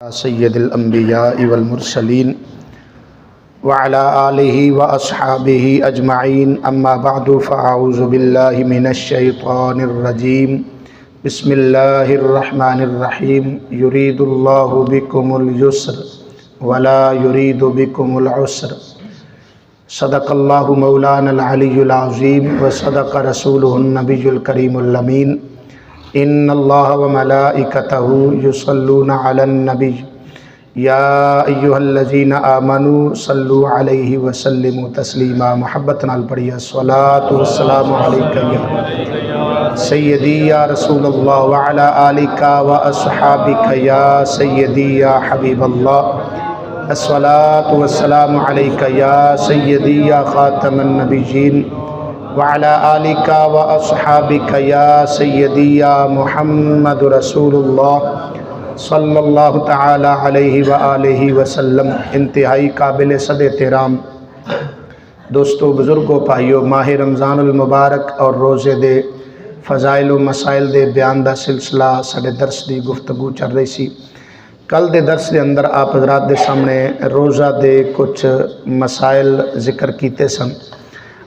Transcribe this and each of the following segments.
सय्यदुल अंबिया वल मुरसलीन व अला आलिहि व अस्हाबिहि अजमाइन अम्मा बअदु फ़अऊज़ु बिल्लाहि मिनश शैतानिर रजीम बिस्मिल्लाहिर रहमानिर रहीम युरीदुल्लाहु बिकुमुल युस्र वला युरीदु बिकुमुल उस्र सदक़ल्लाहु मौलानल अलियुल अज़ीम व सदक़ रसूलुहुन नबियुल करीमुल अमीन इन्नल्लाह व मलाइकतहु युसल्लूना अलन नबी या अय्युहल्लज़ीना आमनू सल्लु अलैहि व सल्लिमू तस्लीमा। मोहब्बत नाल पढ़िए अस्सलातु वस्सलामु अलैका या सय्यदी या रसूलल्लाह व अला आलिका व अस्हाबिका या सय्यदी या हबीबल्लाह अस्सलातु वस्सलामु अलैका या सय्यदी या खातमन नबिय्यीन व अला आलिका व अस्हाबिका या सय्यदी या मुहम्मद रसूलुल्लाह सल्लल्लाहु तआला अलैहि व आलिहि वसल्लम। इंतहाई काबिल सद एहतराम दोस्तों, बुजुर्गों, भाइयों, माह रमज़ानुल मुबारक और रोज़े दे फ़ज़ाइल व मसाइल दे बयान का सिलसिला साडे दर्स की गुफ्तगू चल रही सी। कल दे दर्स के अंदर आप हज़रात दे सामने रोज़ा दे कुछ मसाइल जिक्र किए सन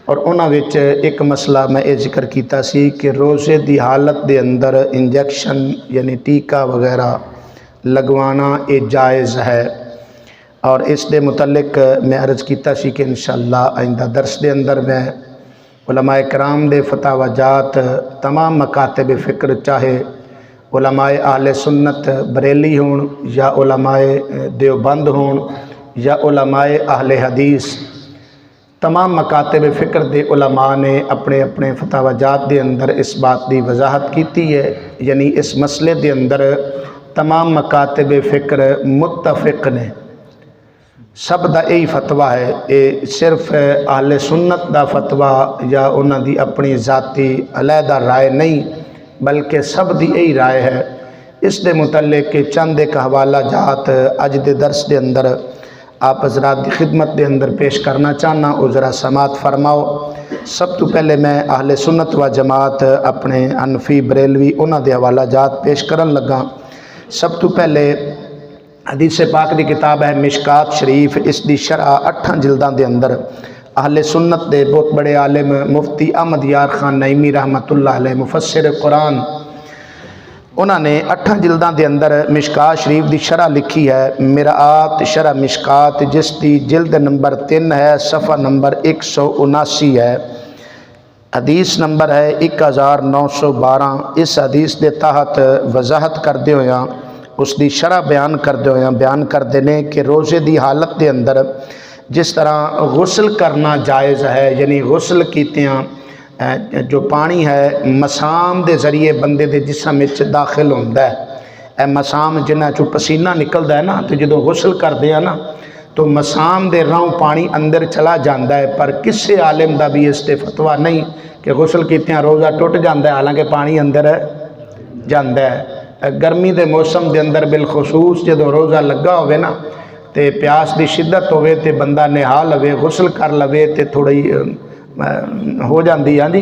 और उन्हां विच एक मसला मैं ये जिक्र किया सी कि रोज़े की हालत के अंदर इंजैक्शन यानी टीका वगैरह लगवाना ये जायज़ है। और इस दे मुतल्लिक मैं अर्ज़ किया सी कि इंशाअल्लाह आइंदा दर्स के अंदर मैं उलमाए कराम दे फतावाजात तमाम मकातब फ़िक्र, चाहे उलमाए आहले सुन्नत बरेली होन या उलमाए देवबंद होन या उलमाए आहले हदीस, तमाम मकातब फ़िक्र दे उलमा ने अपने अपने फतावाजात के अंदर इस बात की वजाहत की है। यानी इस मसले के अंदर तमाम मकातब फ़िक्र मुत्तफ़िक़ ने, सब दा यही फतवा है। ये सिर्फ आहले सुन्नत दा फतवा या उन्हां दी अपनी ज़ाती अलहदा राय नहीं, बल्कि सब दी यही राय है। इस दे मुतल्लिक़ चंद एक हवाला जात अज दे दर्स के अंदर आप हज़रात की खिदमत के अंदर पेश करना चाहना, और ज़रा समात फरमाओ। सब तो पहले मैं आहले सुन्नत व जमात अपने हनफी बरेलवी उन्हां दे हवाला जात पेश करन लगा। सब तो पहले हदीस पाक की किताब है मिशकात शरीफ, इसकी शरह 8 जिल्दां के अंदर आहले सुन्नत के बहुत बड़े आलिम मुफ्ती अहमद यार खान नईमी रहमतुल्लाह अलैह मुफस्सिर कुरान, उन्होंने 8 जिल्दां के अंदर मिशकात शरीफ की शरह लिखी है। मिरात शरह मिशकात, जिसकी जिल्द नंबर 3 है, सफ़ा नंबर 179 है, हदीस नंबर है 1912। इस हदीस के तहत वजाहत करते हुए उसकी शरह बयान करते हुए बयान करते हैं कि रोज़े की हालत के अंदर जिस तरह गुसल करना जायज़ है, यानी गुसल कीतियां जो पानी है मसाम के जरिए बंदे के जिस्म में दाखिल होता है। मसाम जिन्हां चों पसीना निकलता है ना, तो जो गुसल करते हैं ना तो मसाम के राहों पानी अंदर चला जाता है। पर किसी आलिम का भी इस ते फतवा नहीं कि गुसल कीतियां रोज़ा टुट जाता है, हालांकि पानी अंदर जाता है। गर्मी के मौसम के अंदर बिलखसूस जो रोज़ा लगा होवे ना तो प्यास की शिद्दत होवे तो बंदा नहा लवे, गुसल कर लवे तो थोड़ी हो जाती। हाँ जी,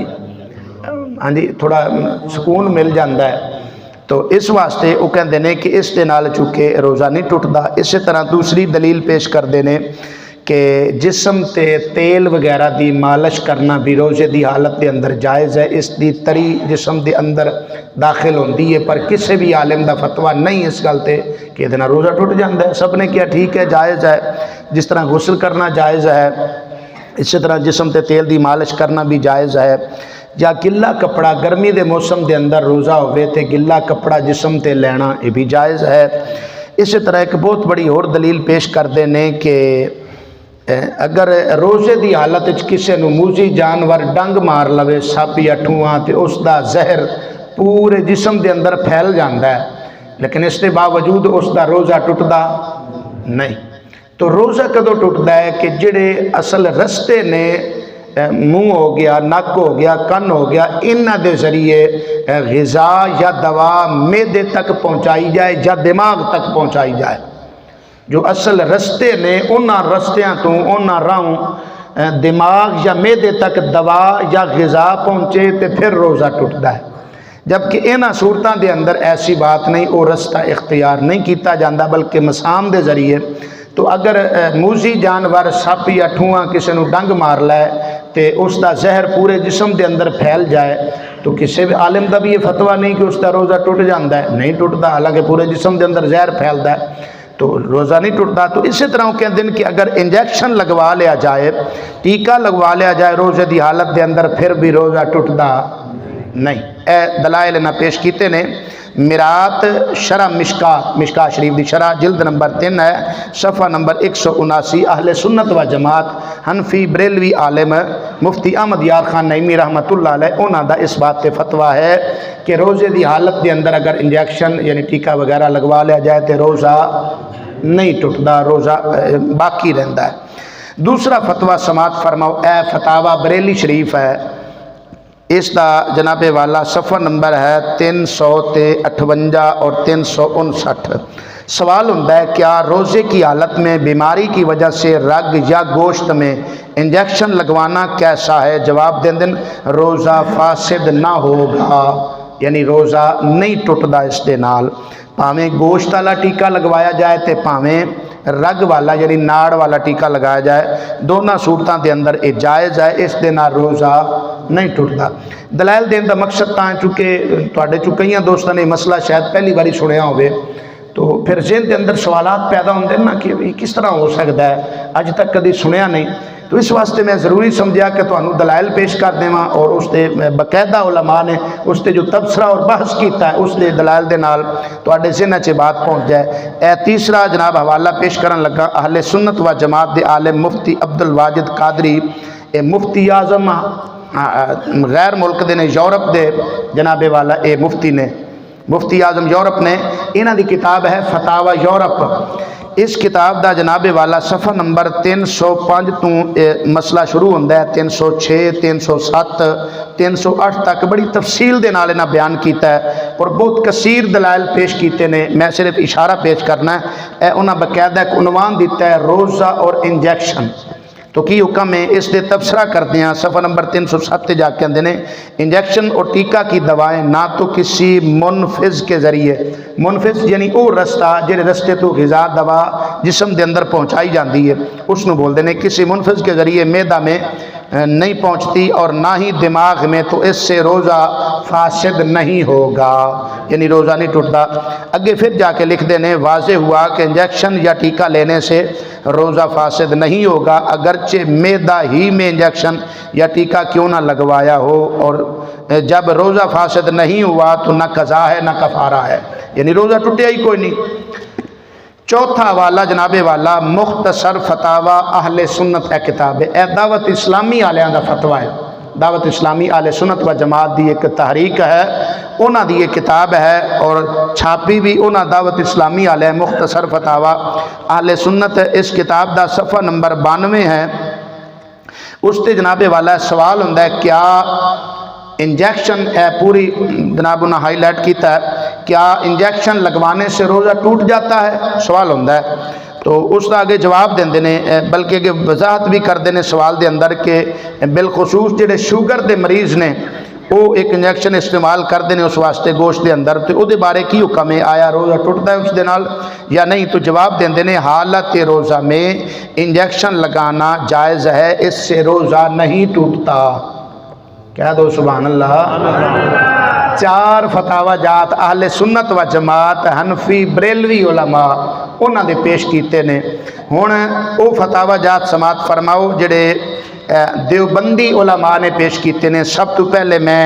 हाँ जी, थोड़ा सुकून मिल जाता है। तो इस वास्ते वो कहते हैं कि इस दे नाल चूँकि रोज़ा नहीं टुटदा। इस तरह दूसरी दलील पेश करते हैं कि जिस्म ते तेल वगैरह की मालिश करना भी रोज़े की हालत के अंदर जायज़ है। इसकी तरी जिस्म के अंदर दाखिल होती है, पर किसी भी आलिम का फतवा नहीं इस गल ते कि इहदे नाल रोज़ा टुट जाता है। सब ने क्या ठीक है, जायज़ है। जिस तरह गुसल करना जायज़ है, इसी तरह जिस्म ते तेल की मालिश करना भी जायज़ है। या गिला कपड़ा, गर्मी के मौसम के अंदर रोज़ा होवे ते गिला कपड़ा जिस्म ते लेना, ये भी जायज़ है। इसी तरह एक बहुत बड़ी और दलील पेश करते हैं कि अगर रोज़े की हालत किसी को मूजी जानवर डंग मार लवे, सप या ठूआ, तो उसका जहर पूरे जिस्म के अंदर फैल जाता है, लेकिन इसके बावजूद उसका रोज़ा टुटदा नहीं। तो रोज़ा कदों टुटदा है कि जिहड़े असल रस्ते ने मुँह हो गया, नक हो गया, कन हो गया, इन्हां दे जरिए ग़िज़ा या दवा मैदे तक पहुँचाई जाए या दिमाग तक पहुँचाई जाए। जो असल रस्ते ने उन्हां रस्तियां तो उन्हां राहों दिमाग या मैदे तक दवा या ग़िज़ा पहुँचे तो फिर रोज़ा टुटदा है। जबकि इन्हां सूरतां दे अंदर ऐसी बात नहीं, वो रस्ता इख्तियार नहीं किया जाता, बल्कि मसाम के जरिए। तो अगर मूजी जानवर सप या ठूआ किसी को डंग मार लै तो उसका जहर पूरे जिसम के अंदर फैल जाए, तो किसी भी आलिम का भी ये फतवा नहीं कि उसका रोज़ा टुट जाता है, नहीं टुटता, हालांकि पूरे जिसम के अंदर जहर फैलता है तो रोज़ा नहीं टुटता। तो इसी तरह वो कहते हैं कि अगर इंजैक्शन लगवा लिया जाए, टीका लगवा लिया जाए रोज़े की हालत के अंदर, फिर भी रोज़ा टुटता नहीं। ए दलाइल ना पेश किए ने। मिरात शरा मिशका शरीफ की शरा जिल्द नंबर 3 है, सफ़ा नंबर 179। अहले सुन्नत व जमात हनफी बरेलवी आलिम मुफ्ती अहमद यार खान नईमी रहमतुल्लाह अलैह उन्हां दा इस बात पे फतवा है कि रोज़े की हालत के अंदर अगर इंजैक्शन यानी टीका वगैरह लगवा लिया जाए तो रोज़ा नहीं टुटता, रोज़ा बाकी रहता है। दूसरा फतवा समात फरमाओ, ए फतावा बरेली शरीफ है, इसका जनाबे वाला सफ़ा नंबर है 358 और 359। सवाल होता है क्या रोज़े की हालत में बीमारी की वजह से रग या गोश्त में इंजेक्शन लगवाना कैसा है? जवाब दें दिन रोज़ा फासिद ना होगा, यानी रोज़ा नहीं टुटता इसके नाल। भावें गोश्त वाला टीका लगवाया जाए तो भावें रग वाला यानी नाड़ वाला टीका लगाया जाए, दोनों सूरतों के अंदर ये जायज़ है, इस दे नाल रोज़ा नहीं टुटता। दलाइल देने का मकसद था चूँकि तुहाडे चों कई दोस्तों ने मसला शायद पहली बारी सुनिया होवे, तो फिर ज़हन के अंदर सवालात पैदा होंगे ना कि भी किस तरह हो सकता है, अज तक कभी सुनिया नहीं। तो इस वास्ते मैं ज़रूरी समझा कि तुहानू दलाइल पेश कर देवां और उसके बकायदा उलमा ने उसते जो तबसरा और बहस किया है उसके दलाइल के नाल तुहाडे ज़हन च बात पहुँच जाए। ए तीसरा जनाब हवाला पेश करन लगा, अहले सुन्नत व जमात के आलिम मुफ्ती अब्दुल वाजिद कादरी, ए मुफ्ती आज़म गैर मुल्क दे ने, यूरोप के जनाबे वाला ये मुफ्ती ने, मुफ्ती आज़म यूरोप ने, इन्हां दी किताब है फतावा यूरोप। इस किताब का जनाबे वाला सफ़ा नंबर 305 तो मसला शुरू होता है, 306, 307, 308 तक बड़ी तफसील के नाल इन्हां बयान किया है और बहुत कसीर दलाइल पेश किए ने। मैं सिर्फ इशारा पेश करना है, उन्हें बकायदा एक उनवान दिता है रोज़ा और इंजैक्शन। तो की हुक्म है इसके तबसरा करते हैं। सफ़ा नंबर 307 जाके कहते हैं इंजेक्शन और टीका की दवाएं ना तो किसी मुनफिज के ज़रिए, मुनफिज यानी वो रस्ता जिहड़े रस्ते तो ग़िज़ा दवा जिसम के अंदर पहुँचाई जाती है उसनों बोलते हैं, किसी मुनफिज के ज़रिए मैदा में नहीं पहुँचती और ना ही दिमाग में, तो इससे रोज़ा फासिद नहीं होगा, यानी रोज़ा नहीं टूटता। अगे फिर जाके लिख देने वाज़े हुआ कि इंजेक्शन या टीका लेने से रोज़ा फासिद नहीं होगा, अगरचे मैदा ही में इंजेक्शन या टीका क्यों ना लगवाया हो, और जब रोज़ा फासिद नहीं हुआ तो ना कज़ा है ना कफ़ारा है, यानी रोज़ा टूटिया ही कोई नहीं। चौथा वाला जनाबे वाला मुख्तसर फतावा अहले सुन्नत है किताब है, दावत इस्लामी आलियां दा फतवा है, दावत इस्लामी आले सुन्नत व जमात की एक तहरीक है, उन्हां दी एक किताब है और छापी भी उन्हां दावत इस्लामी आले मुख्तसर फतावा अहले सुन्नत। इस किताब का सफ़ा नंबर 92 है। उसते जनाबे वाला सवाल होंदा है क्या इंजेक्शन पूरी जनाब उन्हें हाईलाइट किया है, क्या इंजेक्शन लगवाने से रोज़ा टूट जाता है, सवाल होंदा है। तो उसका आगे जवाब देंदे ने, बल्कि अगे वजाहत भी करते हैं सवाल के अंदर के बिलखसूस जिहड़े शुगर के मरीज़ ने वो एक इंजेक्शन इस्तेमाल करते हैं उस वास्ते गोश्त के अंदर, तो वो बारे की हुक्म है, आया रोज़ा टुटता है उसके नाल या नहीं? तो जवाब देंदे ने हालत रोज़ा में इंजेक्शन लगाना जायज़ है, इससे रोज़ा नहीं टूटता। कह दो सुभान अल्लाह। चार फतावा जात अहले सुन्नत व जमात हनफी बरेलवी उलमा उन्होंने पेश किए ने। हुण वो फतावा जात समात फरमाओ जिहड़े देवबंदी उलमा ने पेश किए ने। सब तो पहले मैं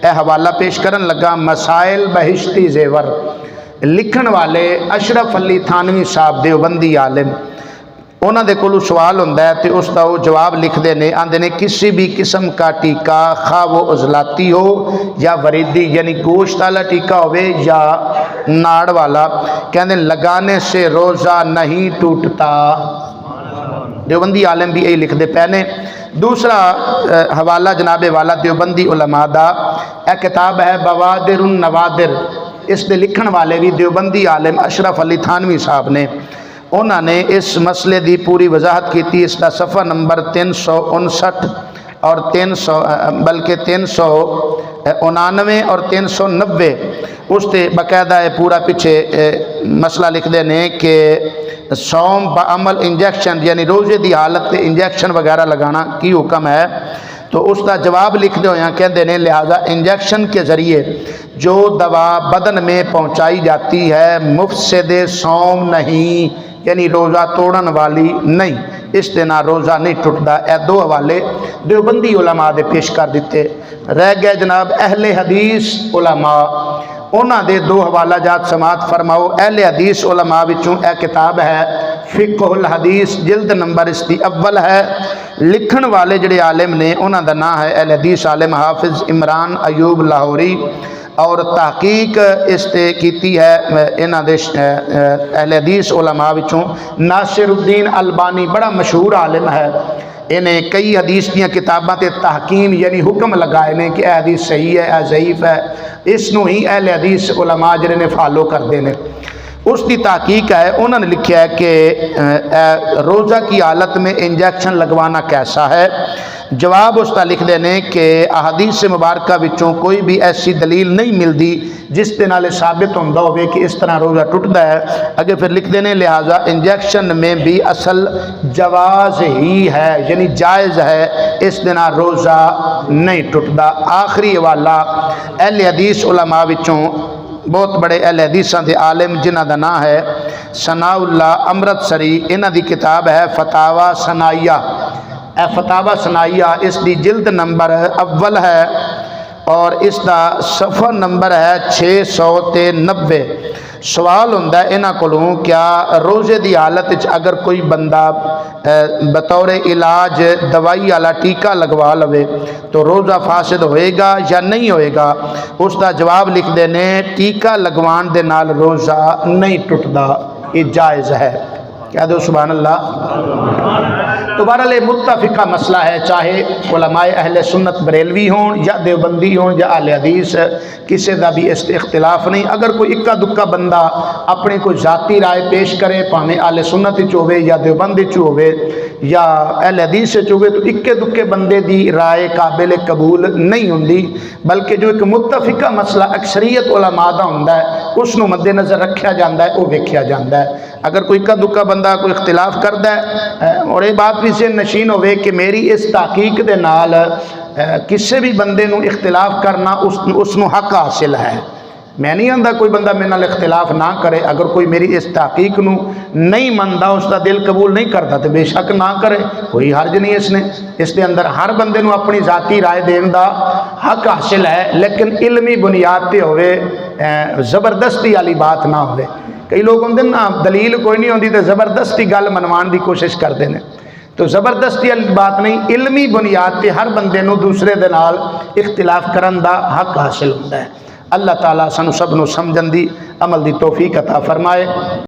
यह हवाला पेश करन लगा, मसाइल बहिश्ती जेवर, लिखण वाले अशरफ अली थानवी साहब देवबंदी आलिम, उन्होंने कोलों सवाल होंदा है तो उसका वो जवाब लिखते हैं, आंदे ने किसी भी किस्म का टीका खा वो उजलाती हो या वरीदी यानी गोश्त वाला टीका हो या नाड़ वाला, कहते लगाने से रोज़ा नहीं टूटता। देवबंदी आलिम भी यही लिखते पे ने। दूसरा हवाला जनाबे वाला देवबंदी उलमा दा एक किताब है बवादिरुन नवादिर, इसके लिखण वाले भी देवबंदी आलिम अशरफ अली थानवी साहब ने। उन्होंने इस मसले की पूरी वजाहत की। इसका सफ़ा नंबर 359 और 300 बल्कि 399 और 390 उसते बाकायदा पूरा पिछे मसला लिखते हैं कि सौम बाअमल इंजैक्शन यानी रोज़े की हालत से इंजैक्शन वगैरह लगाना की हुक्म है। तो उसका जवाब लिखते हुए कहते हैं लिहाजा इंजेक्शन के ज़रिए जो दवा बदन में पहुंचाई जाती है मुफसिद सौम नहीं, यानी रोज़ा तोड़न वाली नहीं, इस दिन रोज़ा नहीं टुटता। ए दो हवाले देवबंदी उलमा दे पेश कर दिते। रह गए जनाब अहले हदीस उलमा, उन्होंने दे दो हवाला जात समात फरमाओ। अहले हदीस उलमा विचों यह किताब है फिक़्हुल हदीस, जिल्द नंबर इसकी अव्वल है। लिखण वाले जिहड़े आलिम ने उन्होंने नाम है अहले हदीस आलिम हाफिज़ इमरान अयूब लाहौरी, और तहकीक इस ते कीती है इन्हां दे अहले हदीस उलमा विचों नासिरुद्दीन अलबानी, बड़ा मशहूर आलिम है। इन्हें कई हदीस दी किताबां ते तहकीम यानी हुक्म लगाए ने कि यह हदीस सही है, यह ज़ईफ है। इसनूं ही अहले हदीस उलमा जिहड़े ने फॉलो करते हैं। उसकी तहकीक है, उन्होंने लिखा है कि रोज़ा की हालत में इंजेक्शन लगवाना कैसा है। जवाब उसका लिखते हैं कि अहादीस मुबारक विचों कोई भी ऐसी दलील नहीं मिलती जिस दे नाल साबित होंदा होवे कि इस तरह रोज़ा टुटदा है। अगे फिर लिखते हैं लिहाजा इंजेक्शन में भी असल जवाज़ ही है, यानी जायज़ है, इस दिन रोज़ा नहीं टुटदा। आखिरी हवाला अहले हदीस उलमा विचों बहुत बड़े अहले हदीसां दे आलिम जिन्हां दा नाम है सनाउल्लाह अमृतसरी, इन्हां दी किताब है फतावा सनाइया। फतावा सनाइया इसकी जिल्द नंबर अव्वल है और इसका सफ़र नंबर है 690। सवाल होंदा है इन्हां कोलों, क्या रोज़े की हालत अगर कोई बंदा बतौर इलाज दवाई वाला टीका लगवा लवे तो रोज़ा फासिद होएगा या नहीं होएगा। उसका जवाब लिखते हैं टीका लगवान दे नाल रोज़ा नहीं टुटदा, ये जायज़ है। क्या दो सुभान अल्लाह। तो बहरहाल मुत्तफ़िका मसला है, चाहे उलमाए अहले सुन्नत बरेलवी हों या देवबंदी हों या अहले हदीस, किसी का भी इस इख्तिलाफ नहीं। अगर कोई इक्का दुक्का बंदा अपनी कोई ज़ाती राय पेश करे, भावें अहले सुन्नत होवे या देवबंद होवे या अहले हदीस होवे, तो इक्के दुक्के बंदे की राय काबिल कबूल नहीं होंदी, बल्कि जो एक मुत्तफ़िका मसला अक्सरीयत उलमा दा हुंदा है उसनूं मद्देनज़र रखा जाता है, वह वेख्या जाता है। अगर कोई इक्का दुक्का बंदा कोई इख्तिलाफ करता है और ये बात भी से नशीन होवे कि मेरी इस तहकीक दे नाल किसी भी बंदे नूं इख्तिलाफ करना उसनूं हक हासिल है। मैं नहीं आंदा कोई बंदा मेरे नाल इख्तिलाफ ना करे। अगर कोई मेरी इस तहकीक नूं नहीं मनदा, उसका दिल कबूल नहीं करता, तो बेशक ना करे, कोई हर्ज नहीं। इसने इसके अंदर हर बंदे नूं अपनी ज़ाती राय देने का हक हासिल है, लेकिन इलमी बुनियाद पर होवे, ज़बरदस्ती वाली बात ना होवे। कई लोग होंदे ना दलील कोई नहीं होंदी तो ज़बरदस्ती गल मनवाण की कोशिश करते हैं। तो ज़बरदस्ती वाली बात नहीं, इलमी बुनियाद पर हर बंदे नूं दूसरे दे नाल इख्तिलाफ करन दा हक हासिल होंदा है। अल्लाह ताला सानू सब नूं समझण दी अमल दी तौफीक अता फरमाए।